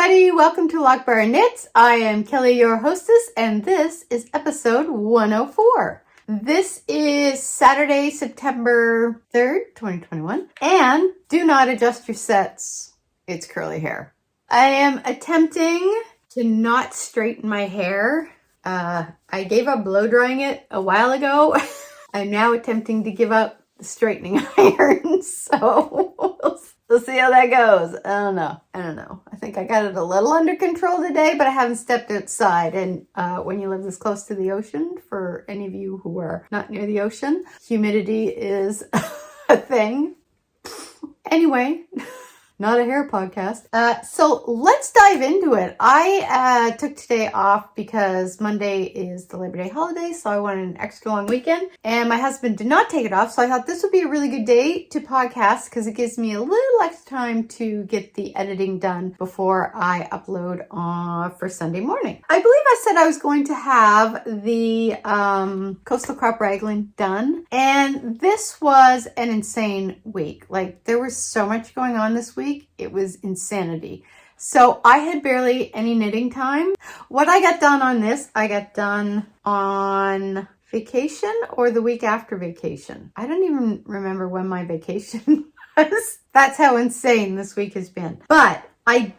everybody, welcome to Loch Briar Knits. I am Kelly, your hostess, and this is episode 104. This is Saturday, September 3rd, 2021, and do not adjust your sets. It's curly hair. I am attempting to not straighten my hair. I gave up blow drying it a while ago. I'm now attempting to give up the straightening iron, so we'll see how that goes. I don't know. I think I got it a little under control today, but I haven't stepped outside. And when you live this close to the ocean, for any of you who are not near the ocean, humidity is a thing. Anyway, not a hair podcast. So let's dive into it. I took today off because Monday is the Labor Day holiday, so I wanted an extra long weekend. And my husband did not take it off, so I thought this would be a really good day to podcast because it gives me a little extra time to get the editing done before I upload for Sunday morning. I believe I said I was going to have the Coastal Crop Raglan done, and this was an insane week. Like, there was so much going on this week. It was insanity. So I had barely any knitting time. What I got done on this, I got done on vacation or the week after vacation. I don't even remember when my vacation was. That's how insane this week has been. But I'm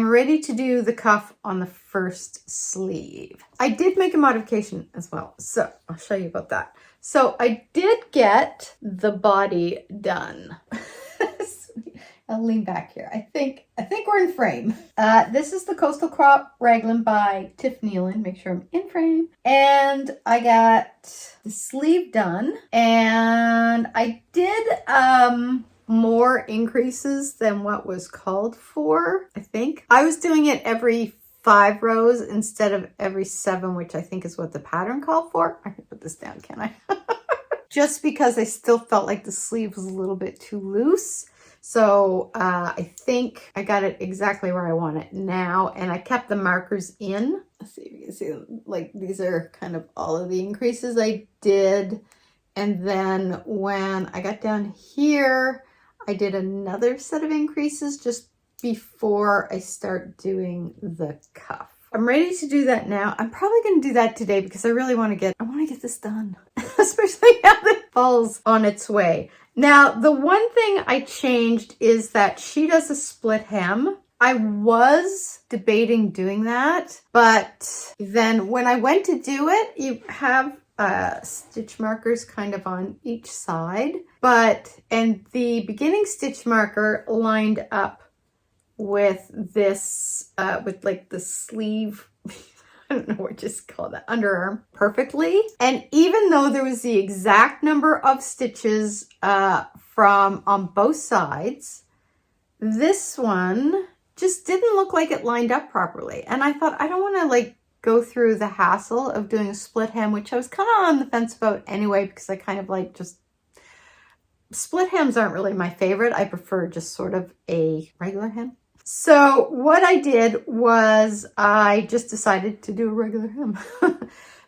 ready to do the cuff on the first sleeve. I did make a modification as well, so I'll show you about that. So I did get the body done. I'll lean back here. I think we're in frame. This is the Coastal Crop Raglan by Neilan. Make sure I'm in frame. And I got the sleeve done. And I did more increases than what was called for, I think. I was doing it every 5 rows instead of every 7, which I think is what the pattern called for. I can put this down, can I? Just because I still felt like the sleeve was a little bit too loose. So I think I got it exactly where I want it now, and I kept the markers in. Let's see if you can see them. Like, these are kind of all of the increases I did. And then when I got down here, I did another set of increases just before I start doing the cuff. I'm ready to do that now. I'm probably going to do that today because I really want to get this done, especially now that fall's on its way. Now, the one thing I changed is that she does a split hem. I was debating doing that, but then when I went to do it, you have stitch markers kind of on each side, and the beginning stitch marker lined up with this, with like the sleeve, I don't know what to call that, underarm, perfectly. And even though there was the exact number of stitches from on both sides, this one just didn't look like it lined up properly. And I thought, I don't want to like go through the hassle of doing a split hem, which I was kind of on the fence about anyway, because I kind of like just, split hems aren't really my favorite. I prefer just sort of a regular hem. So what I did was I just decided to do a regular hem.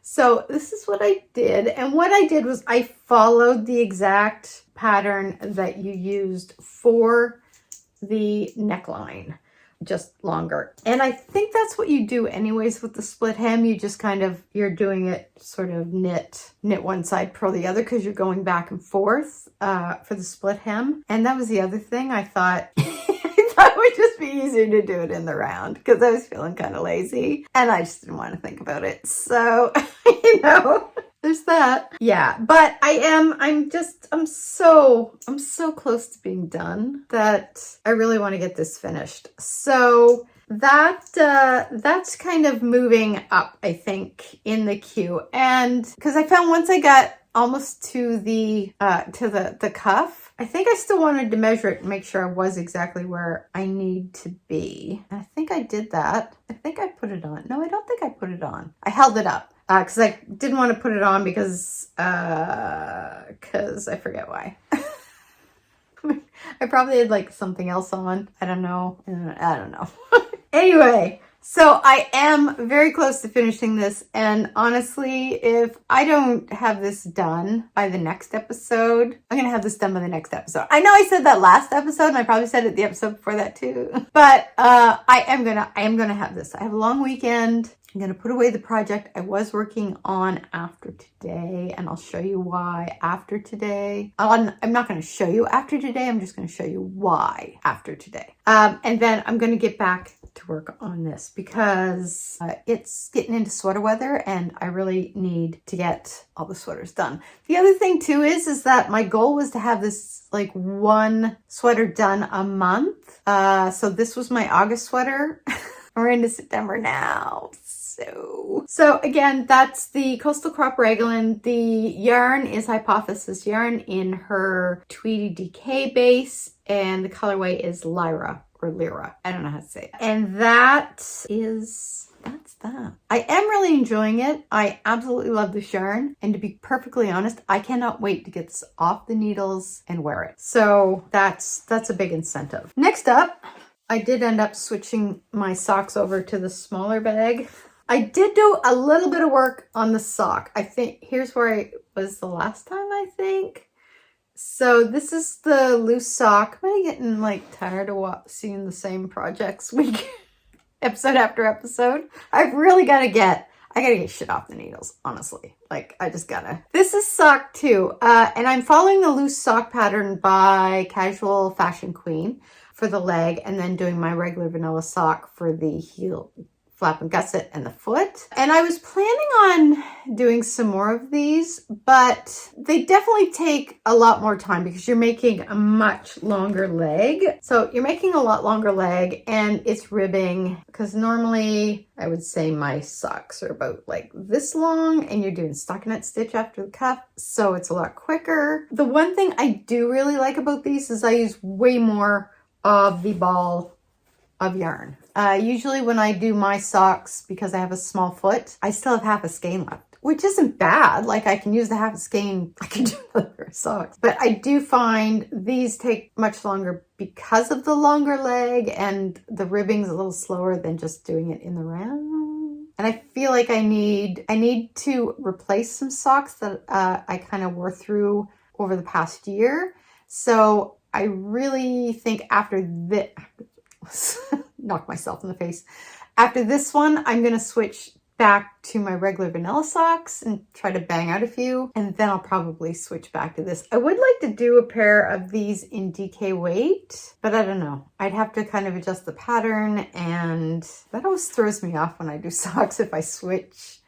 So this is what I did. And what I did was I followed the exact pattern that you used for the neckline, just longer. And I think that's what you do anyways with the split hem. You just kind of, you're doing it sort of knit one side, purl the other, because you're going back and forth for the split hem. And that was the other thing I thought. It would just be easier to do it in the round because I was feeling kind of lazy and I just didn't want to think about it. So, there's that. Yeah, but I'm so close to being done that I really want to get this finished. So that's kind of moving up, I think, in the queue. And because I found once I got almost to the cuff, I think I still wanted to measure it and make sure I was exactly where I need to be. And I think I did that. I think I put it on. No, I don't think I put it on. I held it up because I didn't want to put it on because I forget why. I probably had like something else on. I don't know. Anyway, So I am very close to finishing this, and honestly, if I don't have this done by the next episode, I'm gonna have this done by the next episode. I know I said that last episode, and I probably said it the episode before that too, but I am gonna have this. I have a long weekend. I'm gonna put away the project I was working on after today, and I'll show you why after today. I'm not gonna show you after today, I'm just gonna show you why after today. And then I'm gonna get back to work on this because it's getting into sweater weather and I really need to get all the sweaters done. The other thing too is that my goal was to have this like one sweater done a month. So this was my August sweater. We're into September now. So again, that's the Coastal Crop Raglan. The yarn is Hypothesis yarn in her Tweedy DK base, and the colorway is Lyra or Lyra. I don't know how to say it. And that's that. I am really enjoying it. I absolutely love this yarn. And to be perfectly honest, I cannot wait to get this off the needles and wear it. So that's a big incentive. Next up, I did end up switching my socks over to the smaller bag. I did do a little bit of work on the sock. I think here's where I was the last time, I think. So this is the loose sock. I'm getting like tired of seeing the same projects week, episode after episode. I gotta get shit off the needles, honestly. Like I just gotta. This is sock 2. And I'm following the loose sock pattern by Casual Fashion Queen for the leg, and then doing my regular vanilla sock for the heel, flap and gusset, and the foot. And I was planning on doing some more of these, but they definitely take a lot more time because you're making a much longer leg. So you're making a lot longer leg and it's ribbing, because normally I would say my socks are about like this long and you're doing stockinette stitch after the cuff. So it's a lot quicker. The one thing I do really like about these is I use way more of the ball of yarn. Usually when I do my socks, because I have a small foot, I still have half a skein left, which isn't bad. Like I can use the half a skein, I can do other socks. But I do find these take much longer because of the longer leg, and the ribbing's a little slower than just doing it in the round. And I feel like I need to replace some socks that I kind of wore through over the past year. So I really think after this, knock myself in the face. After this one, I'm going to switch back to my regular vanilla socks and try to bang out a few. And then I'll probably switch back to this. I would like to do a pair of these in DK weight, but I don't know. I'd have to kind of adjust the pattern, and that always throws me off when I do socks if I switch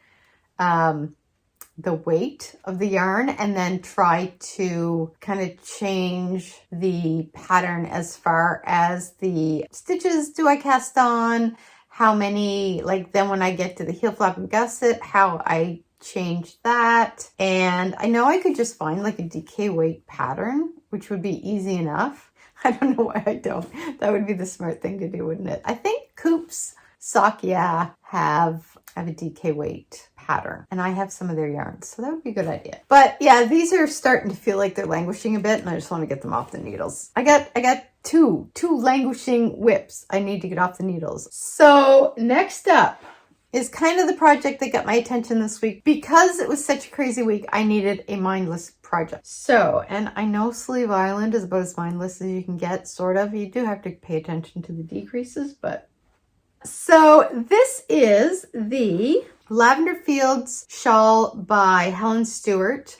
the weight of the yarn and then try to kind of change the pattern as far as the stitches do I cast on, how many, like then when I get to the heel flap and gusset, how I change that. And I know I could just find like a DK weight pattern, which would be easy enough. I don't know why I don't. That would be the smart thing to do, wouldn't it? I think Coop's Sock Yeah have a DK weight pattern, and I have some of their yarns, so that would be a good idea. But yeah, these are starting to feel like they're languishing a bit, and I just want to get them off the needles. I got two languishing whips I need to get off the needles. So next up is kind of the project that got my attention this week. Because it was such a crazy week, I needed a mindless project. So, and I know Sleeve Island is about as mindless as you can get, sort of. You do have to pay attention to the decreases, but so this is the Lavender Fields shawl by Helen Stewart,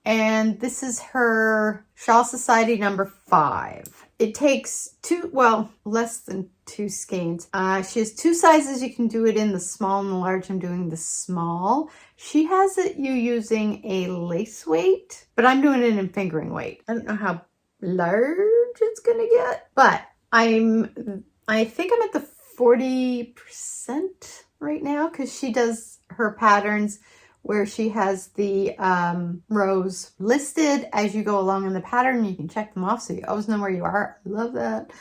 and this is her Shawl Society number 5. It takes less than 2 skeins. She has 2 sizes. You can do it in the small and the large. I'm doing the small. She has it using a lace weight, but I'm doing it in fingering weight. I don't know how large it's gonna get, but I think I'm at the 40% right now, because she does her patterns where she has the rows listed as you go along in the pattern. You can check them off so you always know where you are. I love that.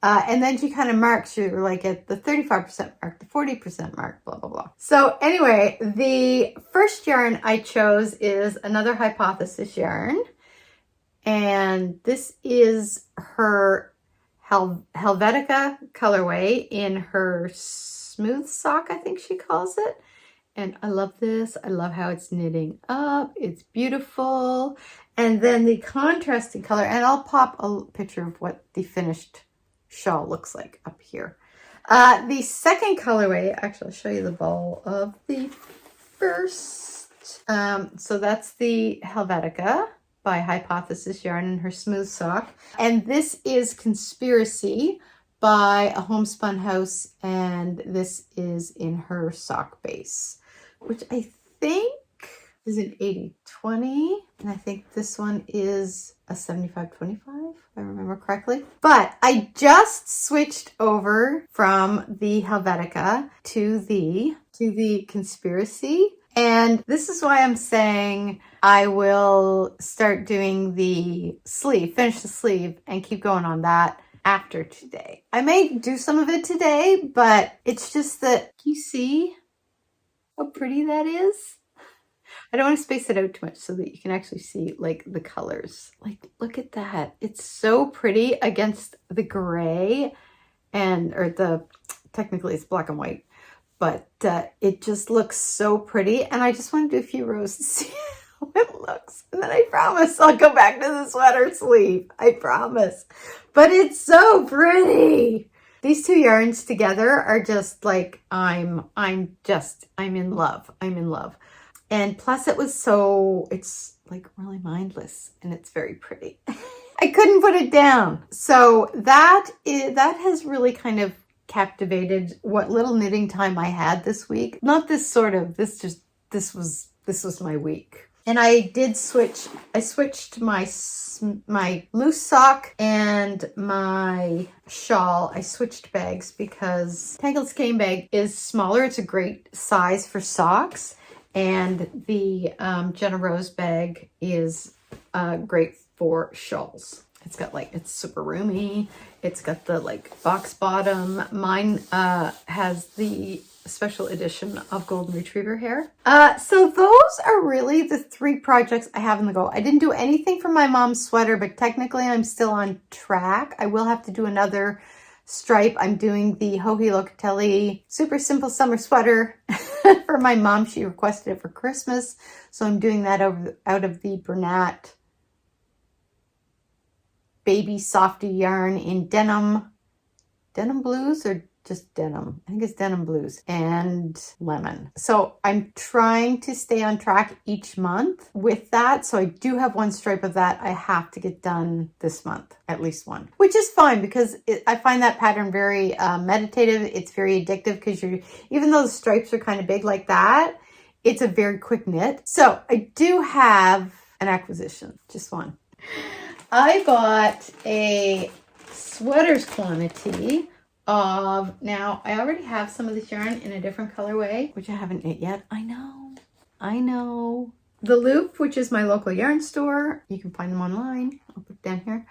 And then she kind of marks you like at the 35% mark, the 40% mark, blah, blah, blah. So anyway, the first yarn I chose is another Hypothesis yarn. And this is her Helvetica colorway in her smooth sock, I think she calls it. And I love this. I love how it's knitting up. It's beautiful. And then the contrasting color, and I'll pop a picture of what the finished shawl looks like up here. The second colorway, actually I'll show you the ball of the first. So that's the Helvetica by Hypothesis Yarn in her smooth sock. And this is Conspiracy by A Homespun House, and this is in her sock base, which I think is an 80-20, and I think this one is a 75-25, if I remember correctly. But I just switched over from the Helvetica to the Conspiracy, and this is why I'm saying I will start doing the sleeve, finish the sleeve, and keep going on that after today. I may do some of it today, but it's just that, you see how pretty that is? I don't want to space it out too much so that you can actually see like the colors. Like, look at that. It's so pretty against the gray technically it's black and white, but it just looks so pretty. And I just want to do a few rows to see how it looks. And then I promise I'll go back to the sweater sleeve. I promise. But it's so pretty. These two yarns together are just like, I'm in love. I'm in love. And plus it's like really mindless and it's very pretty. I couldn't put it down. So that has really kind of captivated what little knitting time I had this week. Not this sort of, this was my week. And I did switch. I switched my loose sock and my shawl. I switched bags because Tangled Skein bag is smaller. It's a great size for socks. And the Jenna Rose bag is great for shawls. It's got it's super roomy. It's got the box bottom. Mine has the special edition of Golden Retriever hair. So those are really the 3 projects I have in the go. I didn't do anything for my mom's sweater, but technically I'm still on track. I will have to do another stripe. I'm doing the Joji Locatelli super simple summer sweater for my mom. She requested it for Christmas. So I'm doing that out of the Bernat Baby Softy yarn in denim blues, or just denim. I think it's denim blues and lemon. So I'm trying to stay on track each month with that. So I do have one stripe of that I have to get done this month, at least one, which is fine because I find that pattern very meditative. It's very addictive because even though the stripes are kind of big like that, it's a very quick knit. So I do have an acquisition, just one. I bought a sweaters quantity of, now I already have some of this yarn in a different colorway, which I haven't knit yet. I know. The Loop, which is my local yarn store, you can find them online. I'll put it down here.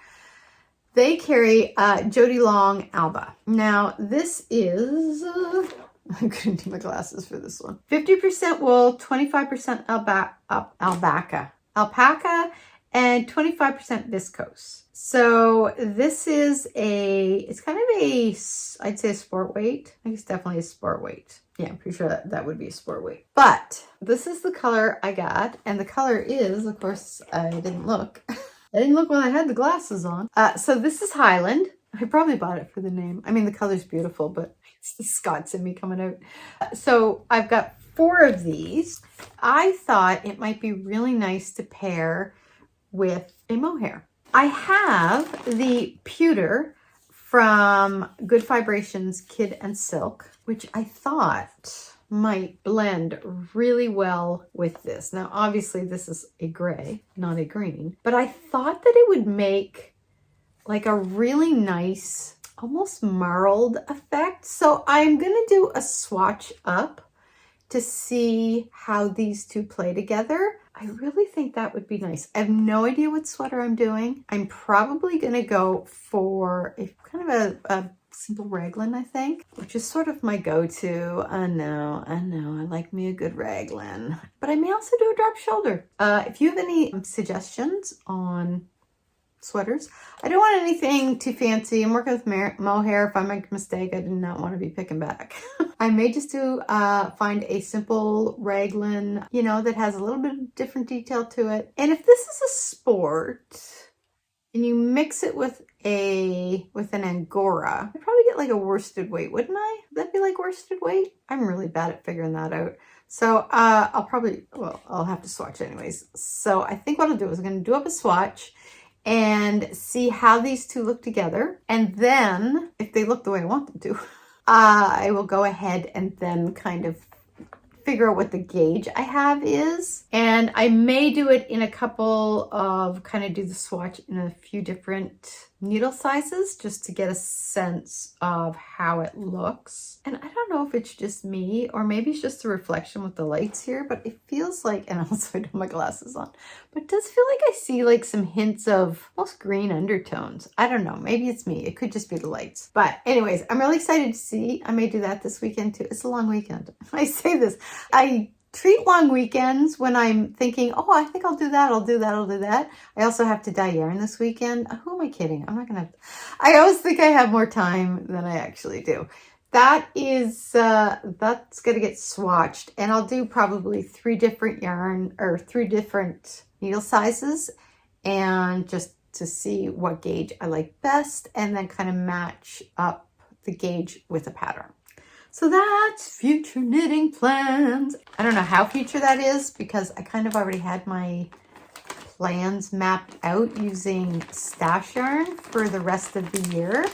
They carry Jody Long Alba. Now this is, I'm gonna need my glasses for this one. 50% wool, 25% alpaca, and 25% viscose. So this is it's kind of I'd say a sport weight. I think it's definitely a sport weight. Yeah, I'm pretty sure that would be a sport weight. But this is the color I got. And the color is, of course, I didn't look. I didn't look when I had the glasses on. So this is Highland. I probably bought it for the name. I mean, the color's beautiful, but it's the Scots in me coming out. So I've got 4 of these. I thought it might be really nice to pair with a mohair. I have the pewter from Good Vibrations Kid and Silk, which I thought might blend really well with this. Now, obviously this is a gray, not a green, but I thought that it would make like a really nice, almost marled effect. So I'm gonna do a swatch up to see how these two play together. I really think that would be nice. I have no idea what sweater I'm doing. I'm probably gonna go for a kind of a simple raglan, I think, which is sort of my go-to. I know, I like me a good raglan, but I may also do a drop shoulder. If you have any suggestions on sweaters. I don't want anything too fancy. I'm working with mohair. If I make a mistake, I do not want to be picking back. I may just find a simple raglan, you know, that has a little bit of different detail to it. And if this is a sport and you mix it with an Angora, I'd probably get like a worsted weight, wouldn't I? Would that be like worsted weight? I'm really bad at figuring that out. So I'll have to swatch anyways. So I think what I'll do is I'm going to do up a swatch and see how these two look together. And then if they look the way I want them to, I will go ahead and then kind of figure out what the gauge I have is. And I may do it in a couple of, kind of do the swatch in a few different needle sizes just to get a sense of how it looks. And I don't know if it's just me or maybe it's just the reflection with the lights here, but it feels like, and also I don't have my glasses on, but it does feel like I see like some hints of almost green undertones. I don't know, maybe it's me. It could just be the lights. But anyways, I'm really excited to see. I may do that this weekend too. It's a long weekend. I say this, I treat long weekends when I'm thinking, oh, I think I'll do that, I'll do that, I'll do that. I also have to dye yarn this weekend. Who am I kidding? I'm not gonna, I always think I have more time than I actually do. That is, that's gonna get swatched, and I'll do probably 3 different yarn or 3 different needle sizes, and just to see what gauge I like best, and then kind of match up the gauge with a pattern. So that's future knitting plans. I don't know how future that is because I kind of already had my plans mapped out using stash yarn for the rest of the year.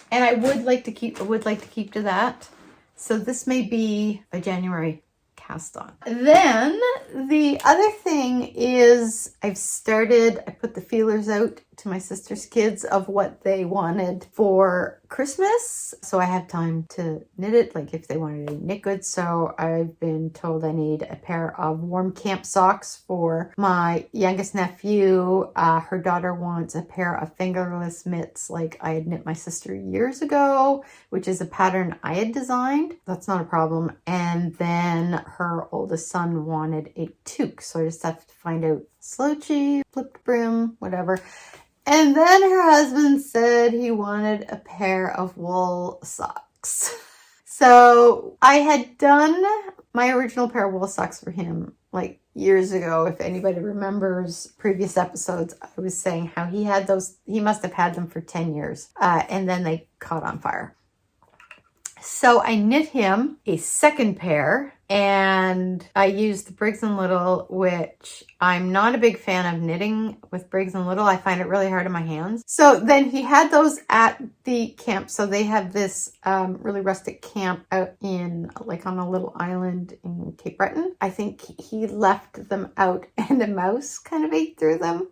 And I would like to keep to that. So this may be a January cast on. Then the other thing is I put the feelers out to my sister's kids of what they wanted for Christmas. So I have time to knit it, like if they wanted any knit goods. So I've been told I need a pair of warm camp socks for my youngest nephew. Her daughter wants a pair of fingerless mitts like I had knit my sister years ago, which is a pattern I had designed. That's not a problem. And then her oldest son wanted a toque. So I just have to find out slouchy, flipped brim, whatever. And then her husband said he wanted a pair of wool socks. So I had done my original pair of wool socks for him like years ago. If anybody remembers previous episodes, I was saying how he had those, he must have had them for 10 years. And then they caught on fire. So I knit him a second pair, and I used the Briggs & Little, which I'm not a big fan of knitting with Briggs & Little. I find it really hard on my hands. So then he had those at the camp. So they have this really rustic camp out in, like on a little island in Cape Breton. I think he left them out and a mouse kind of ate through them.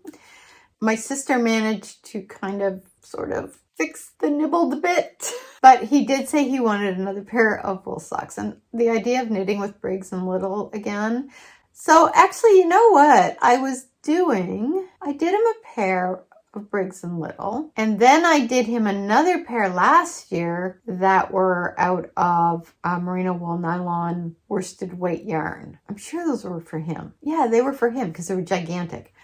My sister managed to kind of sort of fix the nibbled a bit, but he did say he wanted another pair of wool socks, and the idea of knitting with Briggs & Little again. So actually, you know what I was doing? I did him a pair of Briggs & Little, and then I did him another pair last year that were out of merino wool nylon worsted weight yarn. I'm sure those were for him. Yeah, they were for him because they were gigantic.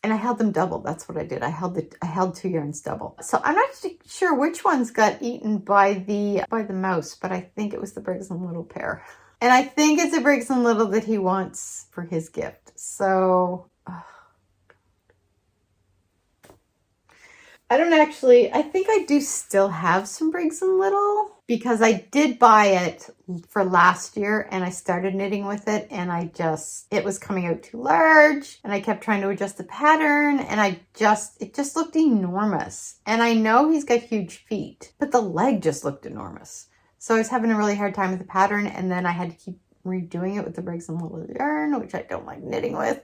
And I held them double. That's what I did. I held 2 yarns double. So I'm not sure which ones got eaten by the mouse, but I think it was the Briggs & Little pair. And I think it's a Briggs & Little that he wants for his gift. So I think I do still have some Briggs & Little because I did buy it for last year and I started knitting with it, and it was coming out too large, and I kept trying to adjust the pattern, and it just looked enormous. And I know he's got huge feet, but the leg just looked enormous. So I was having a really hard time with the pattern, and then I had to keep redoing it with the Briggs & Little yarn, which I don't like knitting with.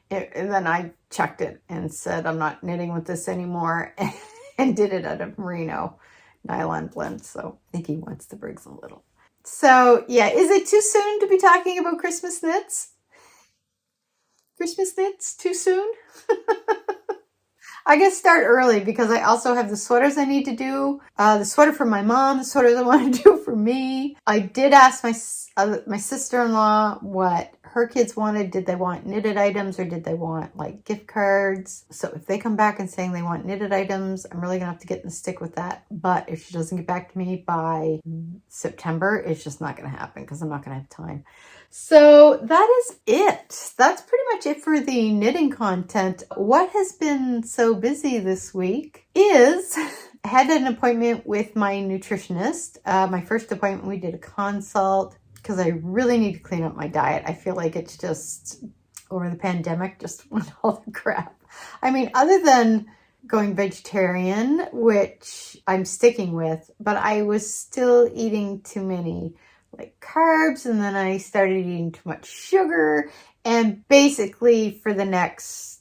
And then I checked it and said, I'm not knitting with this anymore, and did it out of merino nylon blend. So I think he wants the Briggs & Little. So yeah, is it too soon to be talking about Christmas knits? Christmas knits, too soon? I guess start early because I also have the sweaters I need to do. The sweater for my mom, the sweaters I want to do for me. I did ask my sister-in-law what her kids wanted. Did they want knitted items or did they want like gift cards? So if they come back and saying they want knitted items, I'm really gonna have to get in the stick with that. But if she doesn't get back to me by September, it's just not gonna happen because I'm not gonna have time. So that is it. That's pretty much it for the knitting content. What has been so busy this week is I had an appointment with my nutritionist. My first appointment, we did a consult because I really need to clean up my diet. I feel like it's just, over the pandemic, just went all the crap. I mean, other than going vegetarian, which I'm sticking with, but I was still eating too many like carbs, and then I started eating too much sugar, and basically for the next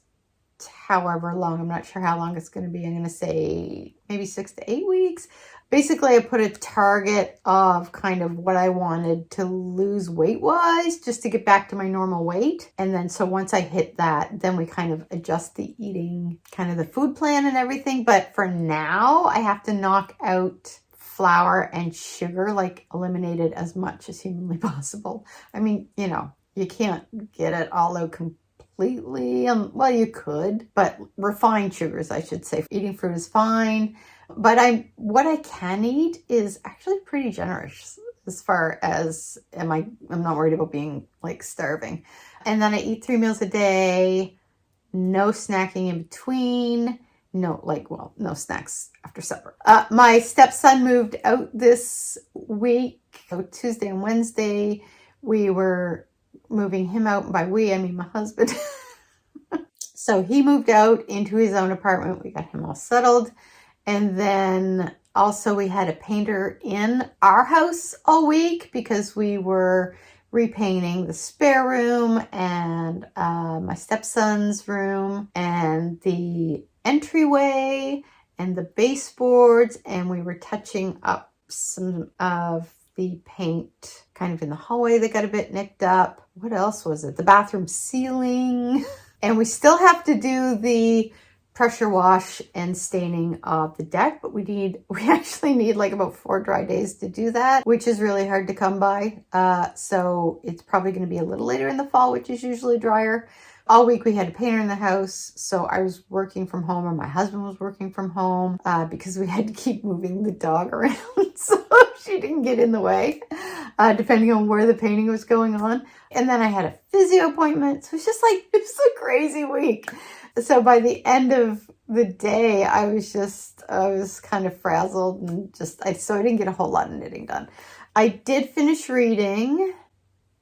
however long, I'm not sure how long it's going to be, I'm going to say maybe 6 to 8 weeks. Basically, I put a target of kind of what I wanted to lose weight-wise, just to get back to my normal weight. And then, so once I hit that, then we kind of adjust the eating, kind of the food plan and everything. But for now, I have to knock out flour and sugar, like eliminate it as much as humanly possible. I mean, you know, you can't get it all out completely. Well, you could, but refined sugars, I should say. Eating fruit is fine. But what I can eat is actually pretty generous as far as I'm not worried about being like starving. And then I eat 3 meals a day, no snacking in between, no snacks after supper. My stepson moved out this week, so Tuesday and Wednesday. We were moving him out. By we, I mean my husband. So he moved out into his own apartment. We got him all settled. And then also we had a painter in our house all week because we were repainting the spare room and my stepson's room and the entryway and the baseboards, and we were touching up some of the paint kind of in the hallway that got a bit nicked up. What else was it? The bathroom ceiling. And we still have to do the pressure wash and staining of the deck, but we actually need like about 4 dry days to do that, which is really hard to come by. So it's probably going to be a little later in the fall, which is usually drier. All week we had a painter in the house, so I was working from home, or my husband was working from home because we had to keep moving the dog around so she didn't get in the way, depending on where the painting was going on. And then I had a physio appointment, so it's a crazy week. So by the end of the day, I was kind of frazzled and so I didn't get a whole lot of knitting done. I did finish reading.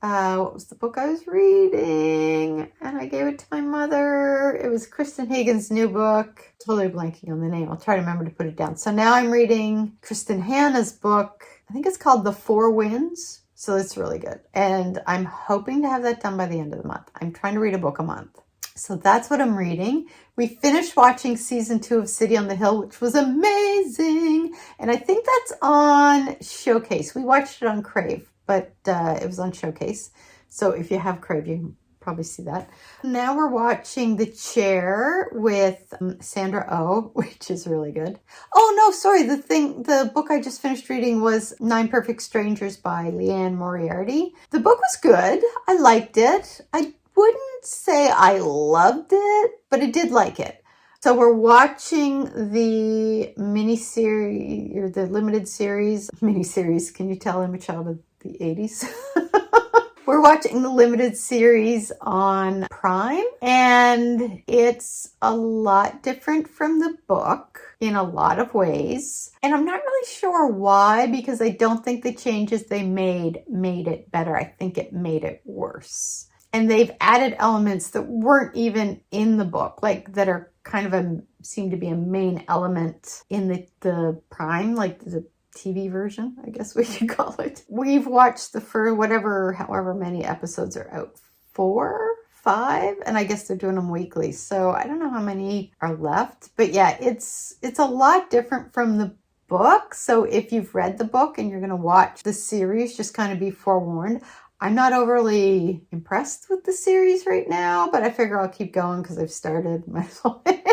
What was the book I was reading? And I gave it to my mother. It was Kristen Hagen's new book. Totally blanking on the name. I'll try to remember to put it down. So now I'm reading Kristen Hanna's book. I think it's called The Four Winds. So it's really good. And I'm hoping to have that done by the end of the month. I'm trying to read a book a month. So that's what I'm reading. We finished watching season 2 of City on the Hill, which was amazing. And I think that's on Showcase. We watched it on Crave, but it was on Showcase. So if you have Crave, you can probably see that. Now we're watching The Chair with Sandra Oh, which is really good. Oh no, sorry. The book I just finished reading was 9 Perfect Strangers by Leanne Moriarty. The book was good. I liked it. I wouldn't say I loved it, but I did like it. So we're watching the miniseries, or the limited series. Miniseries, can you tell I'm a child of the 80s? We're watching the limited series on Prime, and it's a lot different from the book in a lot of ways. And I'm not really sure why, because I don't think the changes they made it better. I think it made it worse. And they've added elements that weren't even in the book, like that are kind of seem to be a main element in the Prime, like the TV version, I guess we could call it. We've watched however many episodes are out, 4, 5, and I guess they're doing them weekly. So I don't know how many are left, but yeah, it's a lot different from the book. So if you've read the book and you're going to watch the series, just kind of be forewarned. I'm not overly impressed with the series right now, but I figure I'll keep going because I've started. Might as well finish.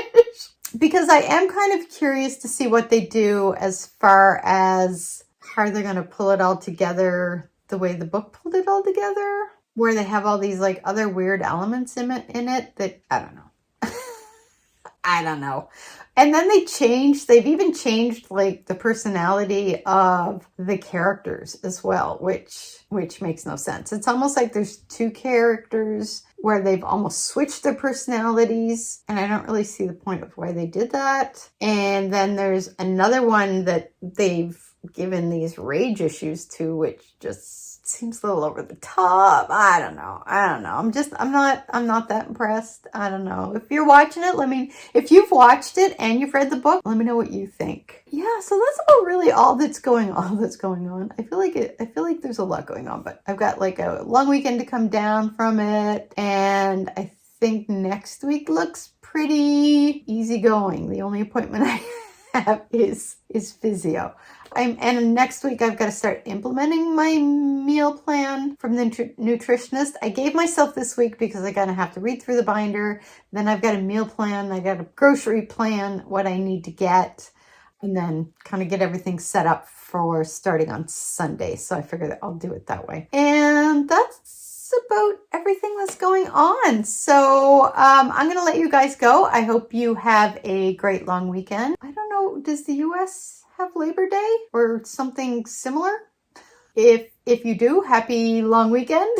Because I am kind of curious to see what they do as far as how they're going to pull it all together the way the book pulled it all together. where they have all these like other weird elements in it that I don't know. I don't know. And then they've even changed like the personality of the characters as well, which makes no sense. It's almost like there's two characters where they've almost switched their personalities, and I don't really see the point of why they did that. And then there's another one that they've given these rage issues to, which just seems a little over the top. I don't know. I'm not that impressed. I don't know. If you're watching it, if you've watched it and you've read the book, let me know what you think. Yeah, so that's about really all that's going on. I feel like there's a lot going on, but I've got like a long weekend to come down from it, and I think next week looks pretty easygoing. The only appointment I have is physio. And next week I've got to start implementing my meal plan from the nutritionist. I gave myself this week because I'm going to have to read through the binder. Then I've got a meal plan. I got a grocery plan, what I need to get, and then kind of get everything set up for starting on Sunday. So I figured that I'll do it that way. And that's about everything that's going on. So I'm going to let you guys go. I hope you have a great long weekend. I don't know, does the U.S. have Labor Day or something similar? If you do, happy long weekend.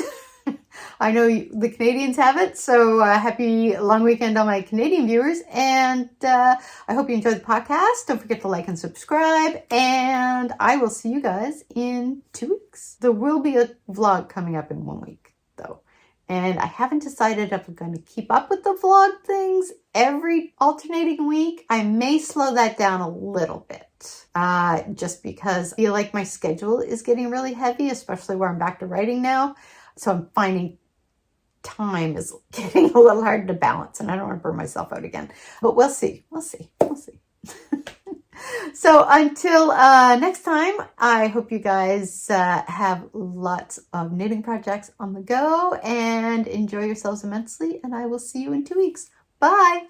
I know the Canadians have it, so happy long weekend on my Canadian viewers. And I hope you enjoyed the podcast. Don't forget to like and subscribe. And I will see you guys in 2 weeks. There will be a vlog coming up in 1 week, though. And I haven't decided if I'm going to keep up with the vlog things every alternating week. I may slow that down a little bit. Just because I feel like my schedule is getting really heavy, especially where I'm back to writing now. So I'm finding time is getting a little hard to balance, and I don't want to burn myself out again. But we'll see. So until next time, I hope you guys have lots of knitting projects on the go and enjoy yourselves immensely. And I will see you in 2 weeks. Bye.